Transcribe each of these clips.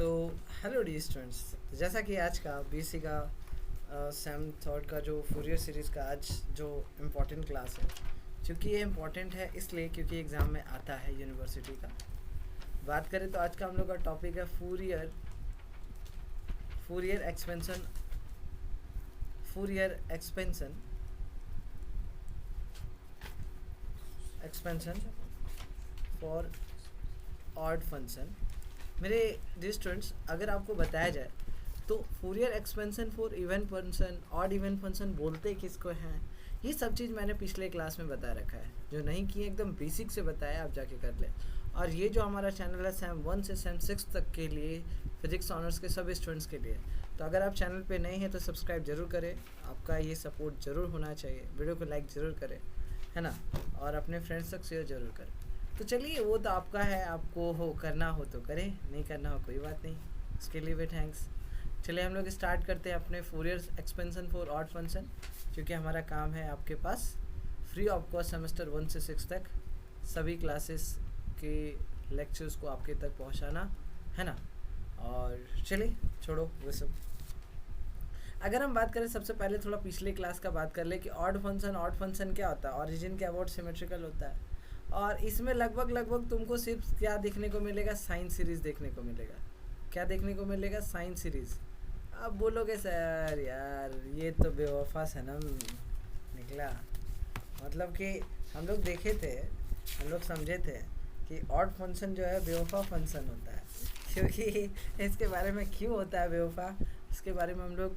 तो hello D students, जैसा कि आज का बीएससी का सेम थर्ड का जो फूरियर सीरीज़ का आज जो इम्पोर्टेंट क्लास है, क्योंकि ये इम्पोर्टेंट है इसलिए क्योंकि एग्ज़ाम में आता है यूनिवर्सिटी का। बात करें तो आज का हम लोग का टॉपिक है Fourier expansion expansion for odd function. मेरे डियर स्टूडेंट्स, अगर आपको बताया जाए तो Fourier expansion for even function, odd even function बोलते किसको हैं, ये सब चीज़ मैंने पिछले क्लास में बता रखा है। जो नहीं किए एकदम बेसिक से बताया, आप जाके कर ले। और ये जो हमारा चैनल है सेम 1 से सेम 6 तक के लिए, फिजिक्स ऑनर्स के सभी स्टूडेंट्स के लिए। तो अगर आप चैनल पे नए हैं तो सब्सक्राइब जरूर करें, आपका ये सपोर्ट ज़रूर होना चाहिए। वीडियो को लाइक ज़रूर करें, है ना, और अपने फ्रेंड्स तक शेयर ज़रूर करें। तो चलिए, वो तो आपका है, आपको हो करना हो तो करें, नहीं करना हो कोई बात नहीं, उसके लिए भी थैंक्स। चलिए हम लोग स्टार्ट करते हैं अपने Fourier expansion for odd function, क्योंकि हमारा काम है आपके पास फ्री ऑफ कॉस्ट सेमेस्टर 1 से 6 तक सभी क्लासेस के लेक्चर्स को आपके तक पहुंचाना, है ना। और चलिए छोड़ो वो सब। अगर हम बात करें, सबसे पहले थोड़ा पिछले क्लास का बात कर ले कि ऑड फंक्शन क्या होता है। ऑरिजिन के अबाउट सिमेट्रिकल होता है, और इसमें लगभग तुमको सिर्फ क्या देखने को मिलेगा, साइन सीरीज़ देखने को मिलेगा। क्या देखने को मिलेगा? Sine series. अब बोलोगे सर यार ये तो बेवफा सनम निकला। मतलब कि हम लोग देखे थे, हम लोग समझे थे कि ऑड फंक्शन जो है बेवफा फंक्शन होता है। क्योंकि इसके बारे में क्यों होता है बेवफा, इसके बारे में हम लोग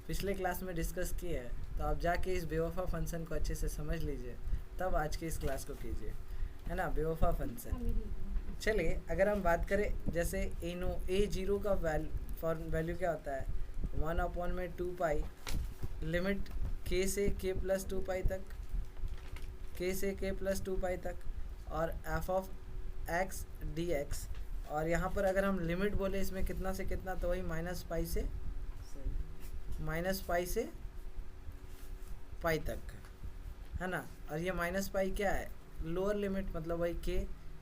पिछले क्लास में डिस्कस किए हैं। तो आप जाके इस बेवफा फंक्शन को अच्छे से समझ लीजिए, तब आज की इस क्लास को कीजिए, है ना। बेवफा फंक्शन। चलिए अगर हम बात करें, जैसे A0 का वैल्यू क्या होता है, 1/2 लिमिट k से k प्लस 2 पाई तक, k से k प्लस 2 पाई तक, और f ऑफ x dx। और यहाँ पर अगर हम लिमिट बोले इसमें कितना से कितना, तो वही -π से पाई तक, है ना। और ये -π क्या है, लोअर लिमिट, मतलब वही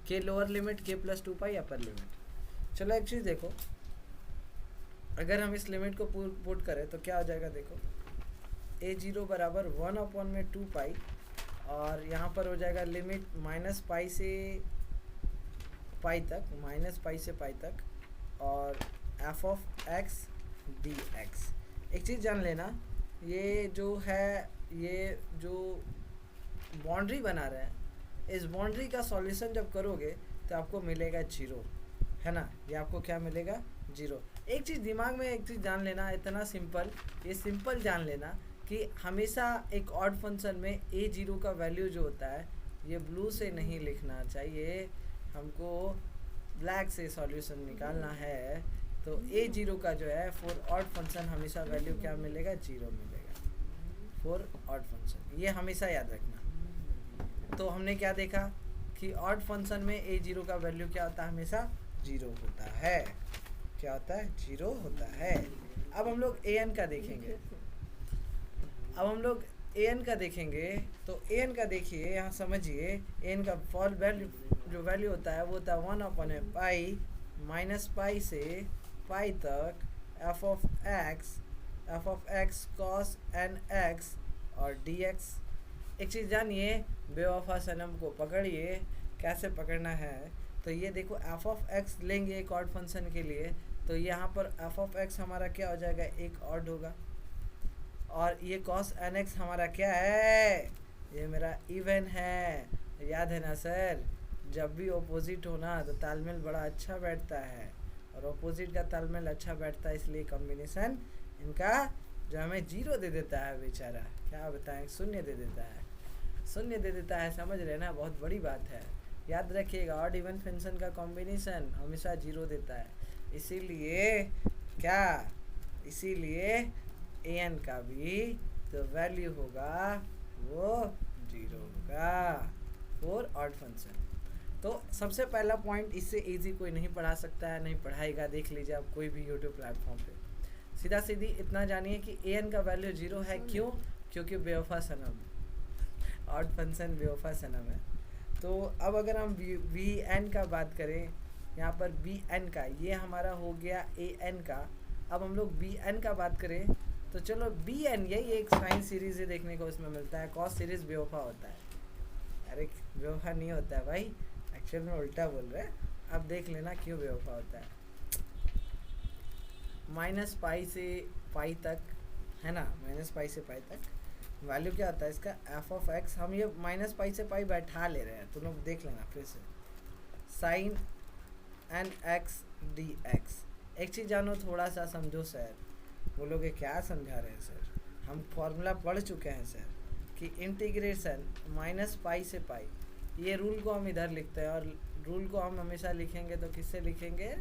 के लोअर लिमिट, k प्लस 2 पाई अपर लिमिट। चलो एक चीज़ देखो, अगर हम इस लिमिट को पुट करें तो क्या हो जाएगा, देखो A0 बराबर 1/2 पाई, और यहाँ पर हो जाएगा लिमिट -π से पाई तक, और f ऑफ x dx। एक चीज़ जान लेना, ये जो है, ये जो बाउंड्री बना रहे हैं, इस बाउंड्री का सॉल्यूशन जब करोगे तो आपको मिलेगा 0, है ना। ये आपको क्या मिलेगा, 0। एक चीज़ दिमाग में, एक चीज़ जान लेना, इतना सिंपल, ये सिंपल जान लेना कि हमेशा एक ऑड फंक्शन में A0 का वैल्यू जो होता है, ये ब्लू से नहीं लिखना चाहिए, हमको ब्लैक से सॉल्यूशन निकालना है। तो A0 का जो है फॉर ऑड फंक्शन हमेशा वैल्यू क्या मिलेगा, 0 मिलेगा फॉर ऑड फंक्शन। ये हमेशा याद रखना। तो हमने क्या देखा कि ऑड फंक्शन में A0 का वैल्यू क्या होता है, हमेशा 0 होता है। क्या होता है, 0 होता है। अब हम लोग an का देखेंगे, तो an का देखिए, यहाँ समझिए, an का फॉल वैल्यू जो वैल्यू होता है वो होता है 1/π, -π से पाई तक, f of x cos nx और dx। एक चीज़ जानिए, बेवफा सनम को पकड़िए। कैसे पकड़ना है, तो ये देखो f ऑफ x लेंगे एक ऑड फंक्शन के लिए, तो यहाँ पर f ऑफ x हमारा क्या हो जाएगा, एक ऑड होगा, और ये cos nx हमारा क्या है, ये मेरा इवन है। याद है ना सर, जब भी ऑपोजिट होना तो तालमेल बड़ा अच्छा बैठता है, और ऑपोजिट का तालमेल अच्छा बैठता है, इसलिए कॉम्बिनेशन इनका जो हमें 0 दे देता है बेचारा, क्या बताएं, शून्य दे देता है, समझ रहे ना, बहुत बड़ी बात है। याद रखिएगा, ऑड इवन फंक्शन का कॉम्बिनेशन हमेशा 0 देता है, इसीलिए an का भी जो वैल्यू होगा वो 0 होगा फॉर ऑड फंक्शन। तो सबसे पहला पॉइंट, इससे इजी कोई नहीं पढ़ा सकता है, नहीं पढ़ाएगा, देख लीजिए आप कोई भी यूट्यूब प्लेटफॉर्म पे। सीधा सीधी इतना जानिए कि an का वैल्यू 0 है। क्यों? क्योंकि बेवफा सनम, ऑड फंक्शन बेवफा सनम है। तो अब अगर हम वी एन का बात करें, यहाँ पर बी एन का, ये हमारा हो गया ए एन का। अब हम लोग बी एन का बात करें तो चलो बी एन, यही एक साइन सीरीज है देखने को इसमें मिलता है। कॉस सीरीज बेवफा होता है, अरे बेवफा नहीं होता है भाई, एक्चुअल में उल्टा बोल रहे हैं। अब देख लेना क्यों बेवफा होता है। माइनस पाई से पाई तक है ना, माइनस पाई से पाई तक वैल्यू क्या आता है इसका, एफ ऑफ एक्स। हम ये माइनस पाई से पाई बैठा ले रहे हैं, तुम लोग देख लेना फिर से। Sine n x D x. एक चीज़ जानो, थोड़ा सा समझो सर। बोलोगे क्या समझा रहे हैं सर, हम फॉर्मूला पढ़ चुके हैं सर कि इंटीग्रेशन माइनस पाई से पाई, ये रूल को हम इधर लिखते हैं। और रूल को हम हमेशा लिखेंगे तो किससे लिखेंगे,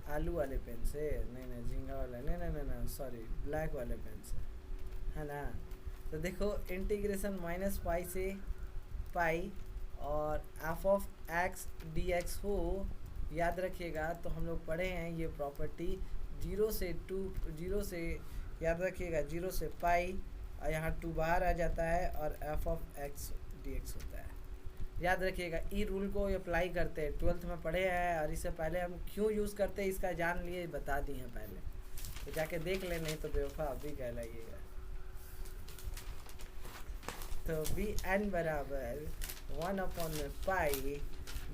आलू वाले पेन से, नहीं झींगा वाला, नहीं सॉरी, ब्लैक वाले पेन से, है ना। तो देखो इंटीग्रेशन माइनस पाई से पाई और F of X D x हो, याद रखिएगा। तो हम लोग पढ़े हैं ये प्रॉपर्टी, 0 से 2, 0 से, याद रखिएगा 0 से पाई, और यहाँ 2 बाहर आ जाता है और F of X D x होता है। याद रखिएगा ई रूल को अप्लाई करते हैं, 12th में पढ़े हैं। और इससे पहले हम क्यों यूज़ करते हैं इसका जान लिए, बता दी हैं पहले, तो जाके देख ले, नहीं तो बेवफा अभी कहलाइएगा। तो बी एन बराबर 1/पाई,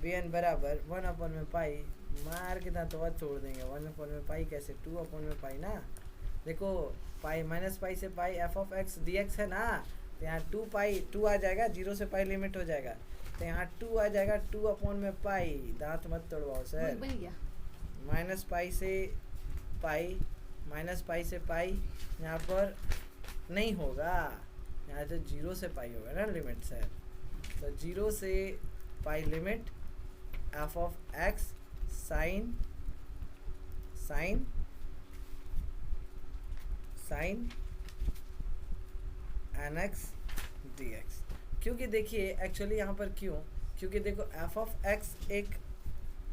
बी एन बराबर 1/पाई, मार के दांत तो छोड़ देंगे। 1/पाई कैसे, 2/पाई ना। देखो पाई माइनस पाई से pi F of X D X है ना, तो यहाँ 2 पाई 2 आ जाएगा, 0 से पाई लिमिट हो जाएगा, तो यहाँ 2 आ जाएगा, 2/पाई। दांत मत तोड़वाओ सर। माइनस पाई से पाई, माइनस पाई से पाई यहाँ पर नहीं होगा, यहाँ तो 0 से पाई होगा ना लिमिट सर। तो 0 से pi limit f of x sine sine sine n x D x. क्योंकि देखिए एक्चुअली यहाँ पर क्यों, क्योंकि देखो एफ ऑफ एक्स एक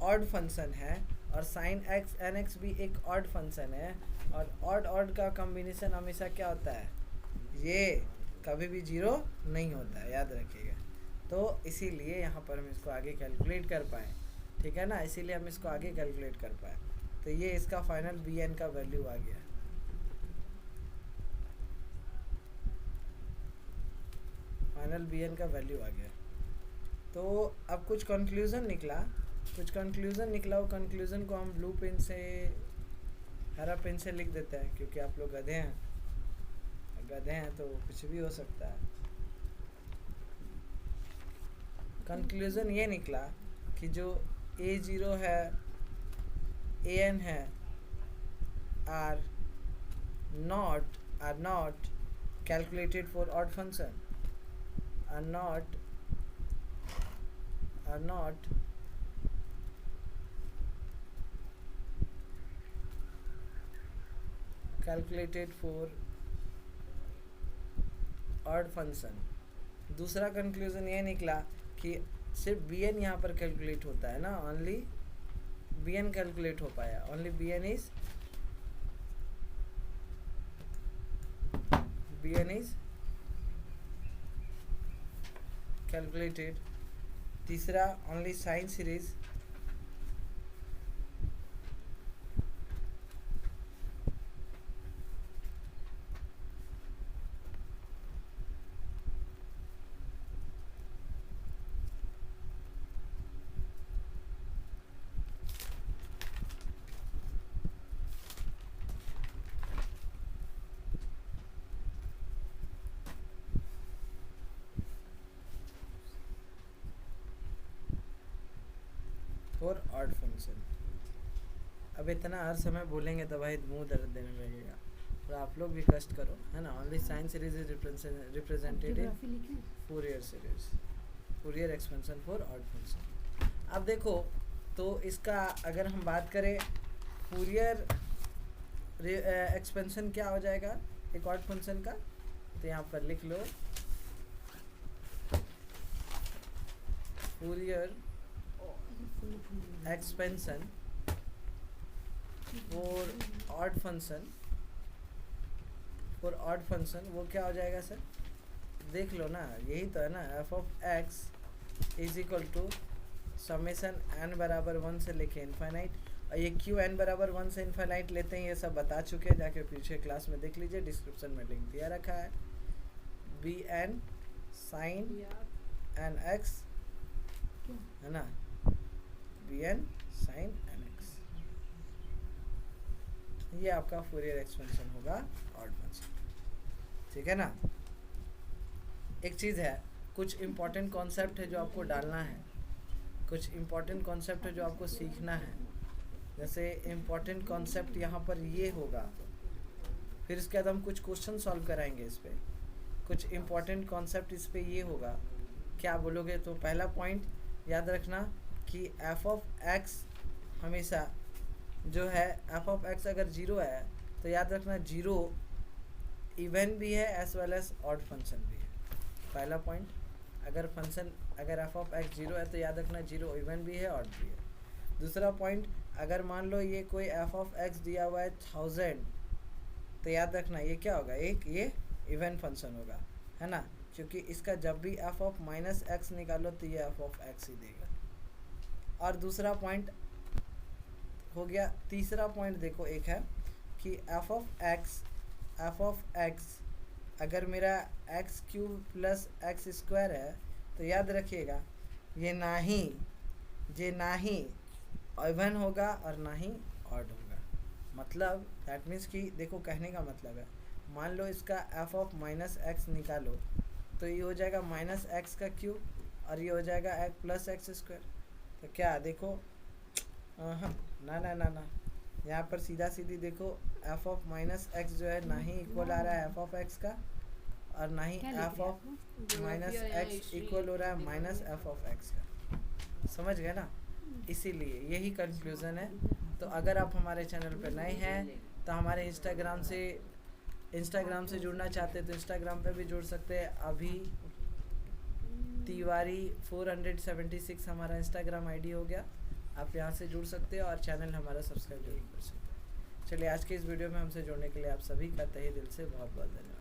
ऑड फंक्शन है और साइन एक्स एन एक्स भी एक ऑड फंक्शन है, और ऑड ऑड का कॉम्बिनेशन हमेशा क्या होता है, ये कभी भी 0 नहीं होता है, याद रखिएगा। तो इसीलिए यहाँ पर हम इसको आगे कैलकुलेट कर पाए, ठीक है ना, इसीलिए हम इसको आगे कैलकुलेट कर पाए। तो ये इसका फाइनल बी एन का वैल्यू आ गया। फाइनल बी एन का वैल्यू आ गया। तो अब कुछ कंक्लूज़न निकला, वो कंक्लूज़न को हम ब्लू पेन से, हरा पेन से लिख देते हैं, क्योंकि आप लोग गधे हैं तो कुछ भी हो सकता है। कंक्लूज़न ये निकला कि जो A0 है, AN है, are not calculated for odd function, are not calculated for odd function। दूसरा कंक्लूजन ये निकला कि सिर्फ बी एन यहाँ पर कैलकुलेट होता है ना, ओनली बी एन कैलकुलेट हो पाया, only b n is calculated। तीसरा ओनली साइन सीरीज, और ऑड फंक्शन। अब इतना हर समय बोलेंगे तो भाई मुंह दर्द देने लगेगा, और आप लोग भी कष्ट करो, है ना। Only sine series is represented in Fourier series, Fourier expansion for odd function. अब देखो तो इसका अगर हम बात करें फूरियर एक्सपेंशन क्या हो जाएगा एक ऑड फंक्शन का, तो यहाँ पर लिख लो Fourier expansion for odd function, वो क्या हो जाएगा सर, देख लो ना, यही तो है ना, f of x is equal to summation n बराबर 1 से लेके इनफाइनाइट, और ये क्यों n बराबर 1 से इनफाइनाइट लेते हैं ये सब बता चुके हैं, जाके पीछे क्लास में देख लीजिए, डिस्क्रिप्शन में लिंक दिया रखा है। B n sine n x है ना, b n sine n x, ये आपका फूरियर एक्सपेंशन होगा ऑड फंक्शन, ठीक है ना। एक चीज़ है, कुछ इम्पोर्टेंट कॉन्सेप्ट है जो आपको डालना है, कुछ इम्पोर्टेंट कॉन्सेप्ट है जो आपको सीखना है। जैसे इम्पोर्टेंट कॉन्सेप्ट यहाँ पर ये होगा, फिर इसके बाद हम कुछ क्वेश्चन सॉल्व कराएंगे इस पर। कुछ इम्पोर्टेंट कॉन्सेप्ट इस पर ये होगा, क्या बोलोगे, तो पहला पॉइंट याद रखना कि एफ ऑफ एक्स हमेशा जो है, एफ ऑफ एक्स अगर जीरो है तो याद रखना जीरो इवन भी है as well as odd function भी है। पहला पॉइंट, अगर फंक्शन अगर एफ ऑफ एक्स जीरो है तो याद रखना जीरो इवन भी है ऑड भी है। दूसरा पॉइंट, अगर मान लो ये कोई एफ ऑफ एक्स दिया हुआ है 1000, तो याद रखना ये क्या होगा, एक ये इवन फंक्शन होगा, है ना, क्योंकि इसका जब भी एफ ऑफ माइनस एक्स निकालो तो ये एफ ऑफ एक्स ही देगा। और दूसरा पॉइंट हो गया। तीसरा पॉइंट देखो एक है कि एफ ऑफ एक्स अगर मेरा x cube plus x square है तो याद रखिएगा ये ना ही इवन होगा और ना ही ऑड होगा। मतलब दैट मीन्स कि देखो, कहने का मतलब है, मान लो इसका एफ ऑफ माइनस एक्स निकालो तो ये हो जाएगा माइनस एक्स का क्यूब और ये हो जाएगा प्लस एक्स स्क्वायर। तो क्या देखो, हाँ ना यहाँ पर सीधा सीधी देखो, एफ ऑफ माइनस एक्स जो है ना ही इक्वल आ रहा है एफ ऑफ एक्स का, और ना ही F of minus X equal हो रहा है माइनस एफ ऑफ एक्स का। समझ गए ना, इसीलिए यही कंक्लूज़न है। तो अगर आप हमारे चैनल पर नए हैं तो हमारे इंस्टाग्राम से जुड़ना चाहते हैं तो इंस्टाग्राम पे भी जुड़ सकते हैं। अभी तिवारी 476 हमारा इंस्टाग्राम आईडी हो गया, आप यहाँ से जुड़ सकते हैं और चैनल हमारा सब्सक्राइब जरूर कर सकते हैं। चलिए, आज के इस वीडियो में हमसे जुड़ने के लिए आप सभी का तहे दिल से बहुत बहुत धन्यवाद।